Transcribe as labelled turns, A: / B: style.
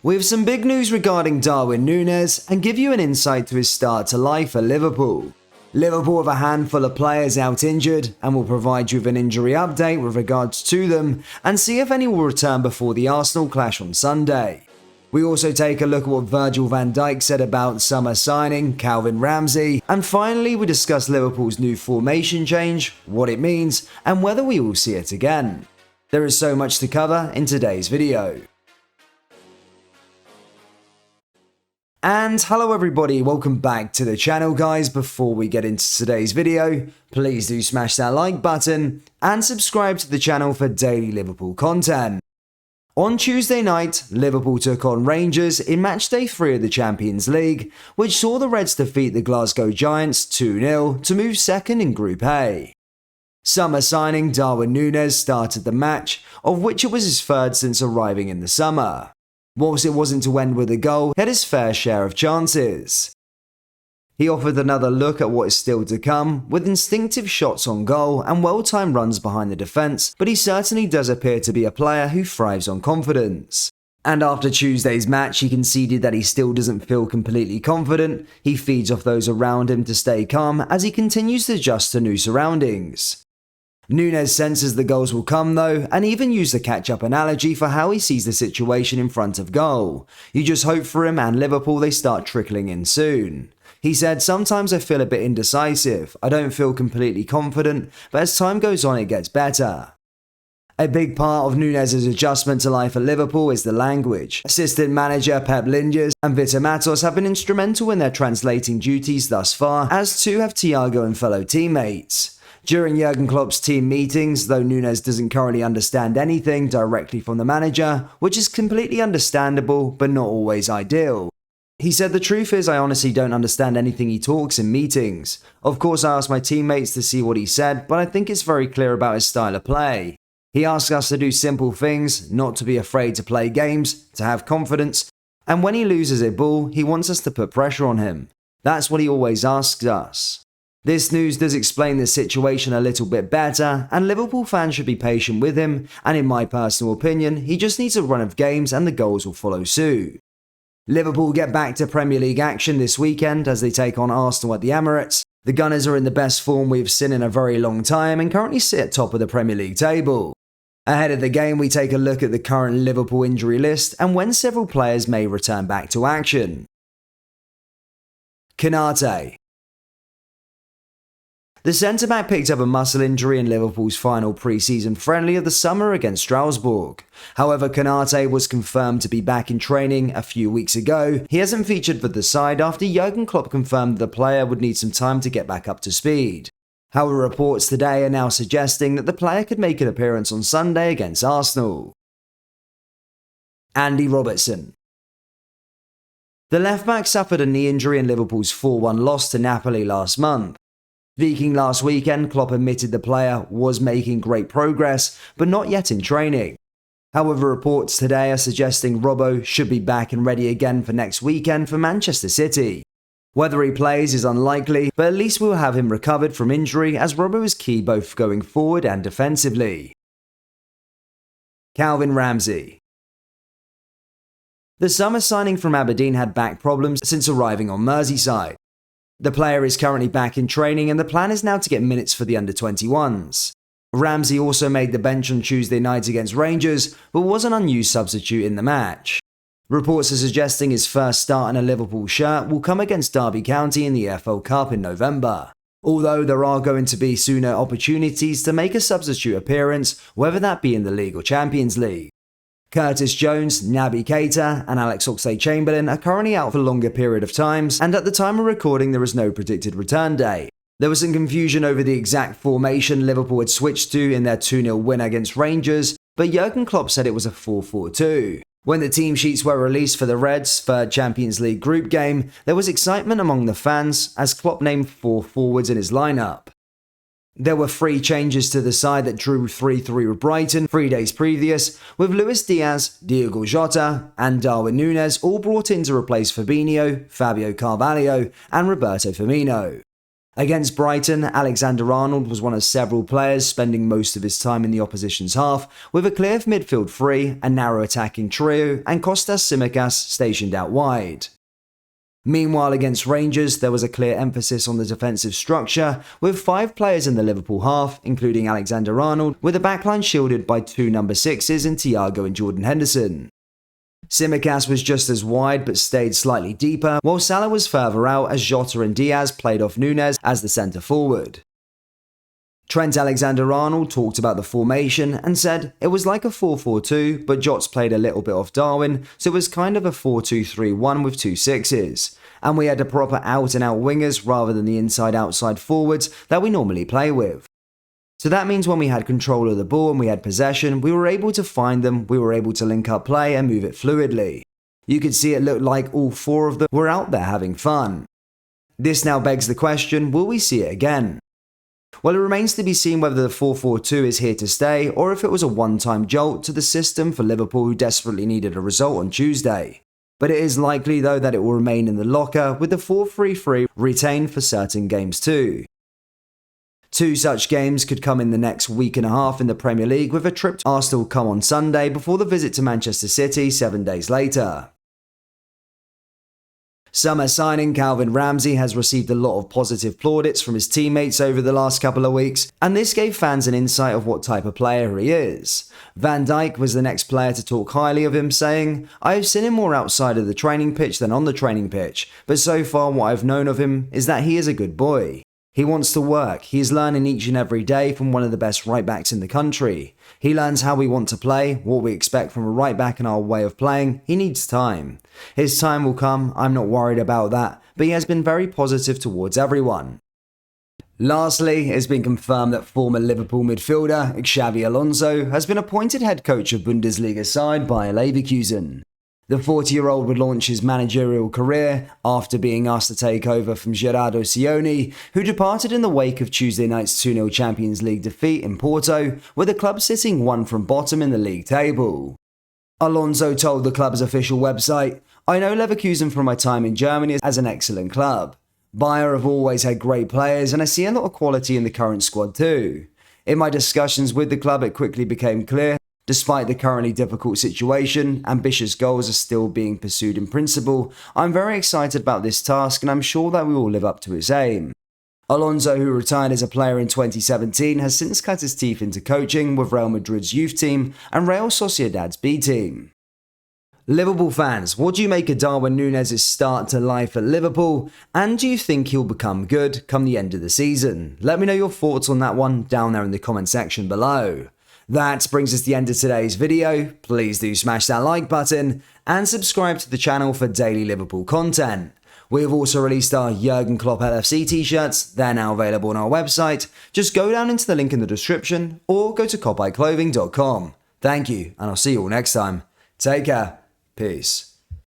A: We have some big news regarding Darwin Nunez and give you an insight to his start to life at Liverpool. Liverpool have a handful of players out injured and will provide you with an injury update with regards to them and see if any will return before the Arsenal clash on Sunday. We also take a look at what Virgil van Dijk said about summer signing Ramsey, and finally we discuss Liverpool's new formation change, what it means, and whether we will see it again. There is so much to cover in today's video. And hello everybody, welcome back to the channel guys. Before we get into today's video, please do smash that like button and subscribe to the channel for daily Liverpool content. On Tuesday night, Liverpool took on Rangers in matchday 3 of the Champions League, which saw the Reds defeat the Glasgow Giants 2-0 to move second in Group A. Summer signing Darwin Nunez started the match, of which it was his third since arriving in the summer. Whilst it wasn't to end with a goal, he had his fair share of chances. He offered another look at what is still to come, with instinctive shots on goal and well-timed runs behind the defence, but he certainly does appear to be a player who thrives on confidence. And after Tuesday's match, he conceded that he still doesn't feel completely confident. He feeds off those around him to stay calm as he continues to adjust to new surroundings. Nunez senses the goals will come though, and even used the catch-up analogy for how he sees the situation in front of goal. You just hope for him and Liverpool they start trickling in soon. He said, "Sometimes I feel a bit indecisive, I don't feel completely confident, but as time goes on it gets better." A big part of Nunez's adjustment to life at Liverpool is the language. Assistant manager Pep Lijnders and Vitor Matos have been instrumental in their translating duties thus far, as too have Thiago and fellow teammates. During Jurgen Klopp's team meetings, though Nunez doesn't currently understand anything directly from the manager, which is completely understandable but not always ideal. He said, "The truth is I honestly don't understand anything he talks in meetings. Of course I asked my teammates to see what he said, but I think it's very clear about his style of play. He asks us to do simple things, not to be afraid to play games, to have confidence, and when he loses a ball, he wants us to put pressure on him. That's what he always asks us." This news does explain the situation a little bit better, and Liverpool fans should be patient with him, and in my personal opinion, he just needs a run of games and the goals will follow suit. Liverpool get back to Premier League action this weekend as they take on Arsenal at the Emirates. The Gunners are in the best form we've seen in a very long time and currently sit at top of the Premier League table. Ahead of the game, we take a look at the current Liverpool injury list and when several players may return back to action. Konate. The centre-back picked up a muscle injury in Liverpool's final pre-season friendly of the summer against Strasbourg. However, Konate was confirmed to be back in training a few weeks ago. He hasn't featured for the side after Jurgen Klopp confirmed that the player would need some time to get back up to speed. However, reports today are now suggesting that the player could make an appearance on Sunday against Arsenal. Andy Robertson. The left-back suffered a knee injury in Liverpool's 4-1 loss to Napoli last month. Speaking last weekend, Klopp admitted the player was making great progress, but not yet in training. However, reports today are suggesting Robbo should be back and ready again for next weekend for Manchester City. Whether he plays is unlikely, but at least we'll have him recovered from injury as Robbo is key both going forward and defensively. Ramsey. The summer signing from Aberdeen had back problems since arriving on Merseyside. The player is currently back in training and the plan is now to get minutes for the under-21s. Ramsey also made the bench on Tuesday night against Rangers, but was an unused substitute in the match. Reports are suggesting his first start in a Liverpool shirt will come against Derby County in the EFL Cup in November. Although there are going to be sooner opportunities to make a substitute appearance, whether that be in the League or Champions League. Curtis Jones, Naby Keita and Alex Oxlade-Chamberlain are currently out for a longer period of times, and at the time of recording there is no predicted return date. There was some confusion over the exact formation Liverpool had switched to in their 2-0 win against Rangers, but Jurgen Klopp said it was a 4-4-2. When the team sheets were released for the Reds' third Champions League group game, there was excitement among the fans as Klopp named 4 forwards in his lineup. There were 3 changes to the side that drew 3-3 with Brighton 3 days previous, with Luis Diaz, Diogo Jota and Darwin Nunez all brought in to replace Fabinho, Fabio Carvalho and Roberto Firmino. Against Brighton, Alexander-Arnold was one of several players spending most of his time in the opposition's half, with a clear midfield three, a narrow attacking trio, and Kostas Tsimikas stationed out wide. Meanwhile, against Rangers, there was a clear emphasis on the defensive structure, with 5 players in the Liverpool half, including Alexander-Arnold, with the backline shielded by 2 number 6s in Thiago and Jordan Henderson. Tsimikas was just as wide but stayed slightly deeper, while Salah was further out as Jota and Diaz played off Nunez as the centre forward. Trent Alexander-Arnold talked about the formation and said it was like a 4-4-2, but Jots played a little bit off Darwin, so it was kind of a 4-2-3-1 with 2 6s. And we had a proper out-and-out wingers rather than the inside-outside forwards that we normally play with. So that means when we had control of the ball and we had possession, we were able to find them, we were able to link up play and move it fluidly. You could see it looked like all 4 of them were out there having fun. This now begs the question, will we see it again? Well, it remains to be seen whether the 4-4-2 is here to stay or if it was a one-time jolt to the system for Liverpool who desperately needed a result on Tuesday. But it is likely though that it will remain in the locker with the 4-3-3 retained for certain games too. 2 such games could come in the next week and a half in the Premier League, with a trip to Arsenal come on Sunday before the visit to Manchester City 7 days later. Summer signing Calvin Ramsey has received a lot of positive plaudits from his teammates over the last couple of weeks, and this gave fans an insight of what type of player he is. Van Dijk was the next player to talk highly of him, saying, "I have seen him more outside of the training pitch than on the training pitch, but so far what I've known of him is that he is a good boy. He wants to work, he is learning each and every day from one of the best right backs in the country. He learns how we want to play, what we expect from a right back and our way of playing. He needs time. His time will come, I'm not worried about that, but he has been very positive towards everyone." Lastly, it's been confirmed that former Liverpool midfielder Xabi Alonso has been appointed head coach of Bundesliga side Bayer Leverkusen. The 40-year-old would launch his managerial career after being asked to take over from Gerardo Sioni, who departed in the wake of Tuesday night's 2-0 Champions League defeat in Porto, with the club sitting 1 from bottom in the league table. Alonso told the club's official website, "I know Leverkusen from my time in Germany as an excellent club. Bayer have always had great players and I see a lot of quality in the current squad too. In my discussions with the club it quickly became clear despite the currently difficult situation, ambitious goals are still being pursued in principle. I'm very excited about this task and I'm sure that we will live up to its aim." Alonso, who retired as a player in 2017, has since cut his teeth into coaching with Real Madrid's youth team and Real Sociedad's B team. Liverpool fans, what do you make of Darwin Nunez' start to life at Liverpool? And do you think he'll become good come the end of the season? Let me know your thoughts on that one down there in the comment section below. That brings us to the end of today's video. Please do smash that like button and subscribe to the channel for daily Liverpool content. We have also released our Jurgen Klopp LFC t-shirts. They're now available on our website. Just go down into the link in the description or go to kopiclothing.com. Thank you, and I'll see you all next time. Take care. Peace.